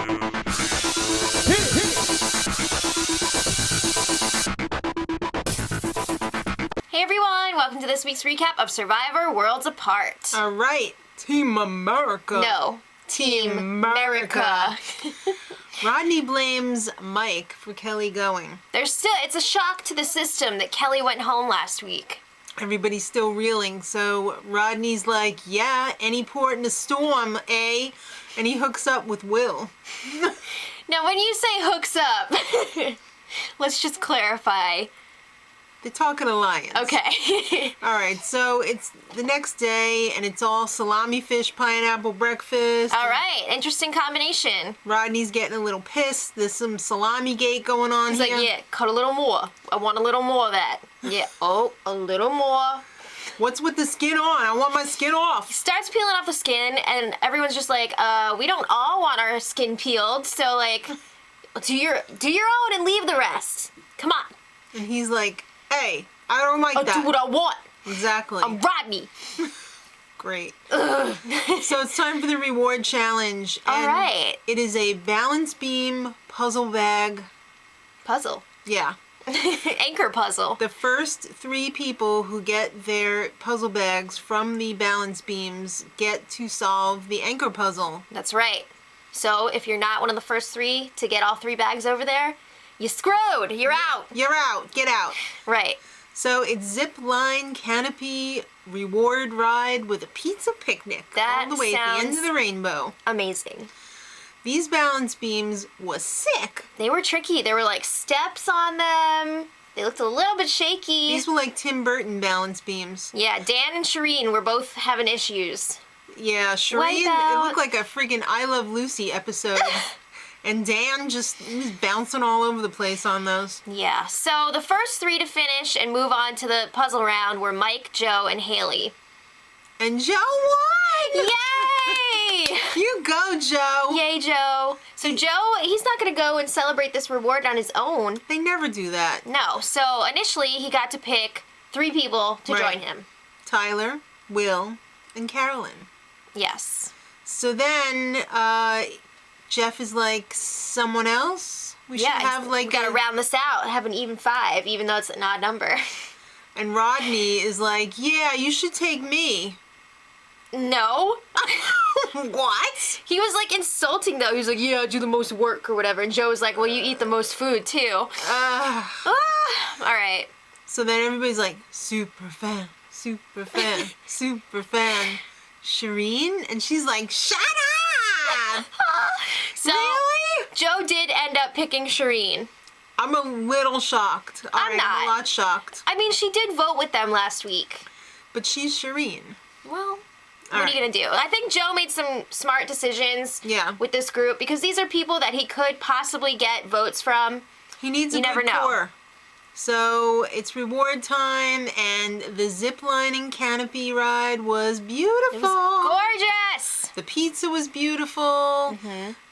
Hey everyone, welcome to this week's recap of Survivor Worlds Apart. All right, Team America. No, Team America. Rodney blames Mike for Kelly going. It's a shock to the system that Kelly went home last week. Everybody's still reeling, so Rodney's like, yeah, any port in a storm, eh? And he hooks up with Will. Now when you say hooks up, let's just clarify. They're talking alliance. Okay. All right, so it's the next day, and it's all salami fish pineapple breakfast. All right, interesting combination. Rodney's getting a little pissed. There's some salami gate going on He's here. like, yeah, cut a little more. I want a little more of that. Yeah, oh, a little more. What's with the skin on? I want my skin off. He starts peeling off the skin, and everyone's just like, we don't all want our skin peeled, so like, do your own and leave the rest. Come on. And he's like, hey, I don't like I'll that. do what I want. Exactly. I'm Rodney. Great. So it's time for the reward challenge. All right. It is a balance beam puzzle bag. Puzzle. Yeah. Anchor puzzle. The first 3 people who get their puzzle bags from the balance beams get to solve the anchor puzzle. That's right. So if you're not one of the first 3 to get all 3 bags over there, you're screwed. You're out. You're out. Get out. Right. So it's zip line canopy reward ride with a pizza picnic That all the way at the end sounds of the rainbow. amazing. These balance beams was sick. They were tricky. There were like steps on them. They looked a little bit shaky. These were like Tim Burton balance beams. Yeah, Dan and Shireen were both having issues. Yeah, Shireen, it looked like a freaking I Love Lucy episode. And Dan he was bouncing all over the place on those. Yeah, so the first 3 to finish and move on to the puzzle round were Mike, Joe, and Haley. And Joe won! Yay! You go, Joe! Yay, Joe. So Joe, he's not going to go and celebrate this reward on his own. They never do that. No, so initially he got to pick 3 people to Right. join him. Tyler, Will, and Carolyn. Yes. So then, Jeff is like, someone else? We should have like we got to round this out, have an even 5, even though it's an odd number. And Rodney is like, yeah, you should take me. No. What? He was like insulting though. He was like, yeah, I do the most work or whatever. And Joe was like, well, you eat the most food too. All right. So then everybody's like, super fan, super fan, super fan. Shireen? And she's like, shut up! So Really? Joe did end up picking Shireen. I'm a little shocked. I'm not. I'm a lot shocked. I mean, she did vote with them last week. But she's Shireen. Well, what are you going to do? I think Joe made some smart decisions with this group because these are people that he could possibly get votes from. He needs a good core. So it's reward time, and the zip lining canopy ride was beautiful. It was gorgeous. The pizza was beautiful.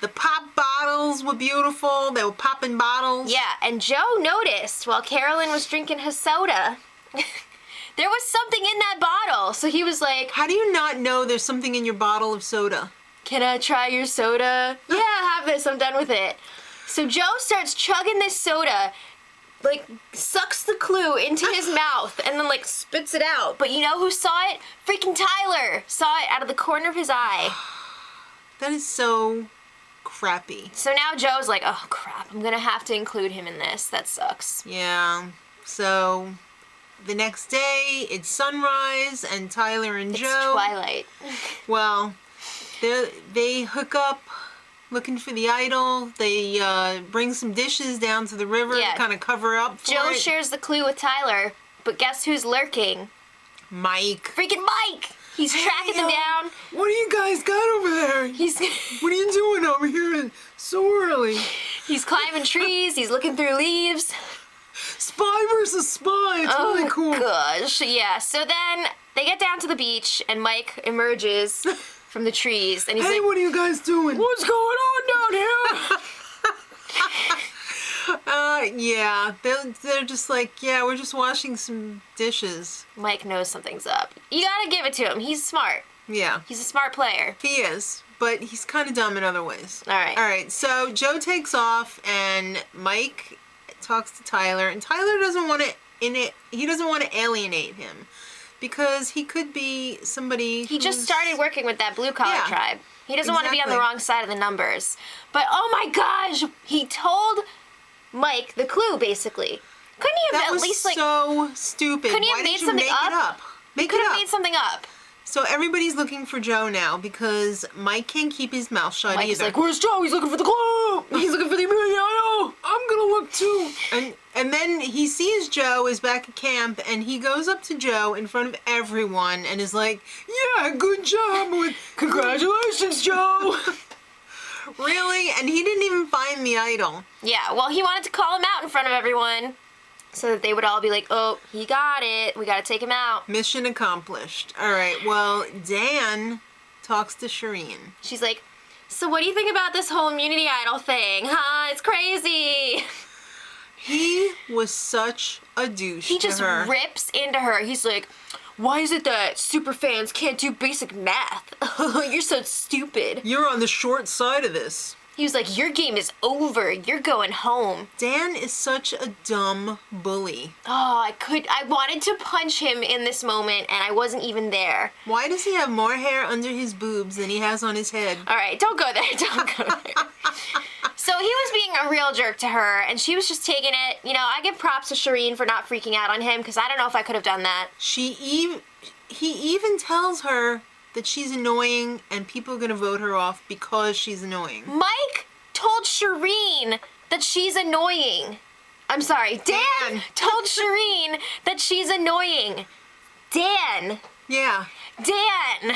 The pop bottles were beautiful. They were popping bottles. Yeah, and Joe noticed while Carolyn was drinking her soda, there was something in that bottle. So he was like, how do you not know there's something in your bottle of soda? Can I try your soda? Yeah, have this. I'm done with it. So Joe starts chugging this soda, like sucks the clue into his mouth and then like spits it out. But you know who saw it? Freaking Tyler saw it out of the corner of his eye. That is so crappy. So now Joe's like, oh crap, I'm gonna have to include him in this. That sucks. Yeah. So the next day it's sunrise and Tyler and Joe. It's twilight. Well, they hook up looking for the idol. They bring some dishes down to the river to kind of cover up for Joe it. shares the clue with Tyler, but guess who's lurking? Mike. Freaking Mike! He's tracking them down. What do you guys got over there? What are you doing over here so early? He's climbing trees. He's looking through leaves. Spy versus spy. It's really cool. Oh, gosh. Yeah. So then they get down to the beach, and Mike emerges from the trees, and he's like, what are you guys doing? What's going on down here? Yeah, they're just like, yeah, we're just washing some dishes. Mike knows something's up. You gotta give it to him. He's smart. Yeah. He's a smart player. He is. but he's kind of dumb in other ways. All right. So Joe takes off, and Mike talks to Tyler, and Tyler doesn't want to alienate him because he could be somebody. He just started working with that blue collar tribe. He doesn't want to be on the wrong side of the numbers. But oh my gosh, he told Mike the clue basically. Couldn't he have at least like so stupid? Couldn't he have made something up? Make could it have up. made something up. So everybody's looking for Joe now because Mike can't keep his mouth shut Mike either. is like, "Where's Joe? He's looking for the clue. He's looking for the immunity idol. I'm gonna look too." And then he sees Joe is back at camp, and he goes up to Joe in front of everyone and is like, "Yeah, good job with congratulations, Joe." Really? And he didn't even find the idol. Yeah. Well, he wanted to call him out in front of everyone, so that they would all be like, "Oh, he got it. We got to take him out." Mission accomplished. All right. Well, Dan talks to Shireen. She's like, "So what do you think about this whole immunity idol thing? Huh? It's crazy." He was such a douche. He just rips into her. He's like, "Why is it that super fans can't do basic math? You're so stupid." You're on the short side of this. He was like, "Your game is over. You're going home." Dan is such a dumb bully. Oh, I wanted to punch him in this moment, and I wasn't even there. Why does he have more hair under his boobs than he has on his head? All right, don't go there. Don't go there. So he was being a real jerk to her, and she was just taking it. You know, I give props to Shireen for not freaking out on him, because I don't know if I could have done that. He even tells her that she's annoying, and people are going to vote her off because she's annoying. Mike told Shireen that she's annoying. I'm sorry, Dan told Shireen that she's annoying. Dan. Yeah. Dan.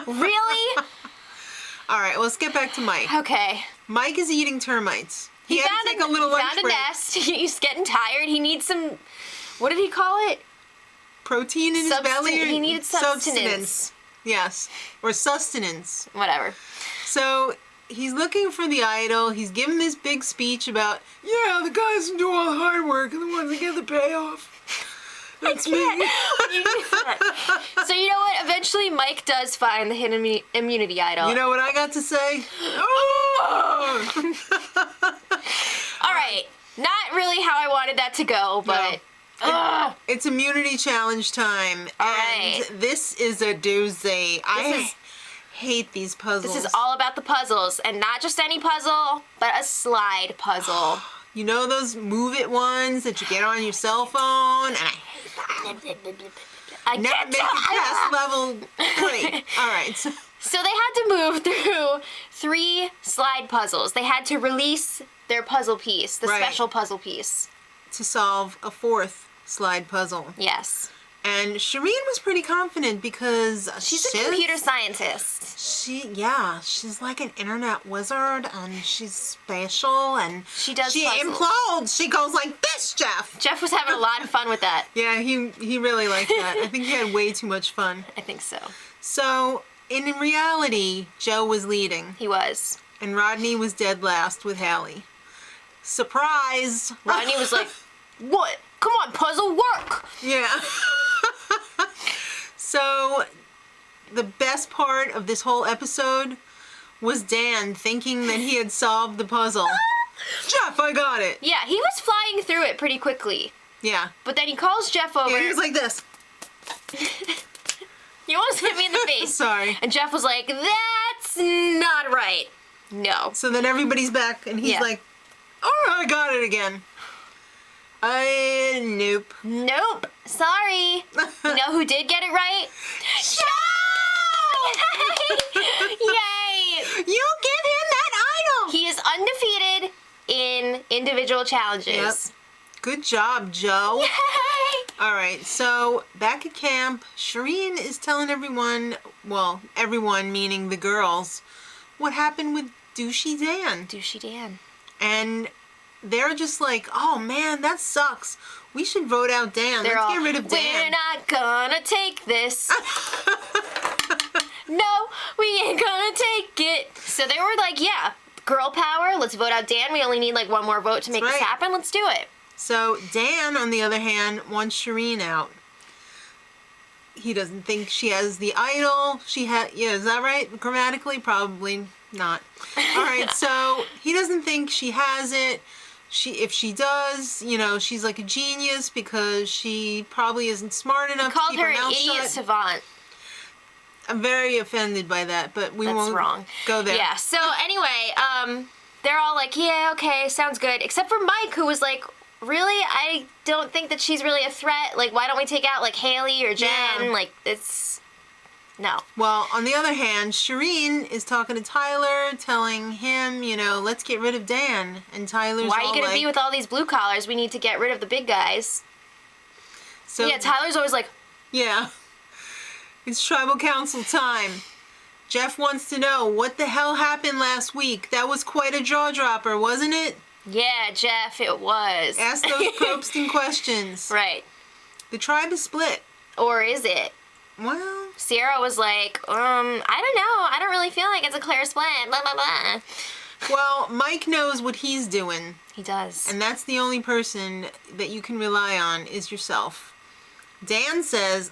Really? All right, let's get back to Mike. Okay. Mike is eating termites. He had to take a little lunch break. He found a nest. He's getting tired. He needs some, what did he call it? Protein in his belly? He needed sustenance. Yes. Or sustenance. Whatever. So he's looking for the idol. He's giving this big speech about, yeah, the guys who do all the hard work are the ones that get the payoff. That's me. So you know what? Eventually Mike does find the hidden immunity idol. You know what I got to say? Oh! All right. Not really how I wanted that to go, but... No. It's immunity challenge time. All right. And this is a doozy. I hate these puzzles. This is all about the puzzles, and not just any puzzle, but a slide puzzle. You know those Move It ones that you get on your cell phone? And I hate that. I never make it past level 3. All right. So they had to move through 3 slide puzzles. They had to release their puzzle piece, the special puzzle piece. To solve a 4th slide puzzle. Yes. And Shireen was pretty confident because she's a computer scientist. She's like an internet wizard, and she's special, and she does she puzzles. implodes. She goes like this, Jeff. Jeff was having a lot of fun with that. Yeah, he really liked that. I think he had way too much fun. I think so. So in reality, Joe was leading. He was. And Rodney was dead last with Hallie. Surprise! Rodney was like, "What? Come on, puzzle, work!" Yeah. So, the best part of this whole episode was Dan thinking that he had solved the puzzle. Jeff, I got it! Yeah, he was flying through it pretty quickly. Yeah. But then he calls Jeff over. Yeah, he was like this. You almost hit me in the face. Sorry. And Jeff was like, "That's not right." No. So then everybody's back, and he's like, "Oh, I got it again." Nope. Nope. Sorry. You know who did get it right? Joe! Yay! You give him that idol! He is undefeated in individual challenges. Yep. Good job, Joe. Yay! All right, so back at camp, Shireen is telling everyone, well, everyone meaning the girls, what happened with Douchey Dan. Douchey Dan. And they're just like, "Oh man, that sucks. We should vote out Dan. Let's get rid of Dan. We're not gonna take this. No, we ain't gonna take it." So they were like, "Yeah, girl power. Let's vote out Dan. We only need like one more vote to make this happen. Let's do it." So Dan, on the other hand, wants Shireen out. He doesn't think she has the idol. Yeah, is that right? Grammatically, probably not. All right, so he doesn't think she has it. If she does, she's like a genius because she probably isn't smart enough to Called keep her her an mouth idiot shut. savant. I'm very offended by that, but we That's won't wrong. go there. Yeah. So anyway, they're all like, yeah, okay, sounds good, except for Mike, who was like, really, I don't think that she's really a threat. Like, why don't we take out like Haley or Jen? Yeah. Like, it's no. Well, on the other hand, Shireen is talking to Tyler, telling him, let's get rid of Dan. And Tyler's Why are you all gonna like, be with all these blue collars? We need to get rid of the big guys. So Yeah, Tyler's always like, yeah, it's tribal council time. Jeff wants to know what the hell happened last week. That was quite a jaw dropper, wasn't it? yeah, Jeff, it was. Ask those probsting questions. Right. The tribe is split. Or is it? Well, Sierra was like, I don't know. I don't really feel like it's a clear split. Blah, blah, blah. well, Mike knows what he's doing. He does. And that's the only person that you can rely on is yourself. Dan says,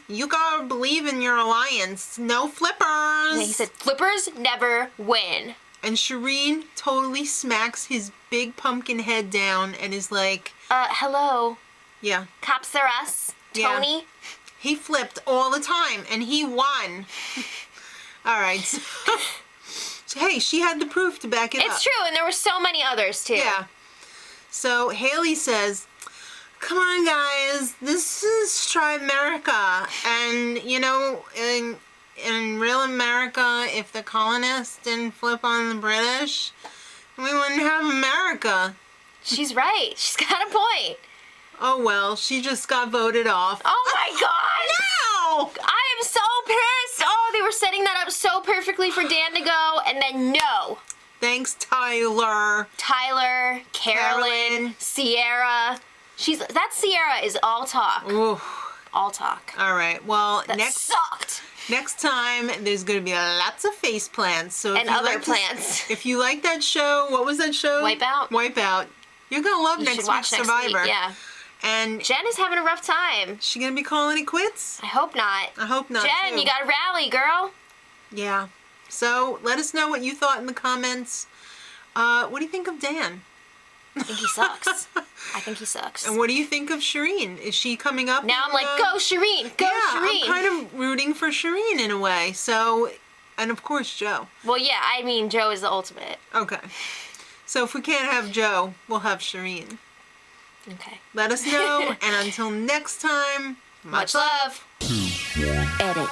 you gotta believe in your alliance. No flippers. And he said, flippers never win. And Shireen totally smacks his big pumpkin head down and is like, Hello. yeah. Cops are us. Yeah. Tony. He flipped all the time and he won. All right. So, hey, she had the proof to back it up. It's true, and there were so many others, too. Yeah. So Haley says, come on, guys, this is Tribe America. And, in real America, if the colonists didn't flip on the British, we wouldn't have America. She's right. She's got a point. Oh, well, she just got voted off. Oh, my God. No! I am so pissed. Oh, they were setting that up so perfectly for Dan to go, and then no. Thanks, Tyler. Tyler, Carolyn, Sierra. That Sierra is all talk. Ooh. All talk. All right, well, That sucked. Next time, there's going to be lots of face plants. So And other plants. If you like that show, what was that show? Wipeout. Wipeout. You're going to love You next should watch week's next Survivor. week, yeah. And Jen is having a rough time. she going to be calling it quits? I hope not. I hope not, Jen, too. you gotta rally, girl. Yeah. So let us know what you thought in the comments. What do you think of Dan? I think he sucks. I think he sucks. And what do you think of Shireen? Is she coming up? Now I'm like, go Shireen, go Shireen. I'm kind of rooting for Shireen in a way. So, and of course Joe. Well, yeah, I mean, Joe is the ultimate. Okay. So if we can't have Joe, we'll have Shireen. Okay. Let us know, and until next time, Much love. Edit.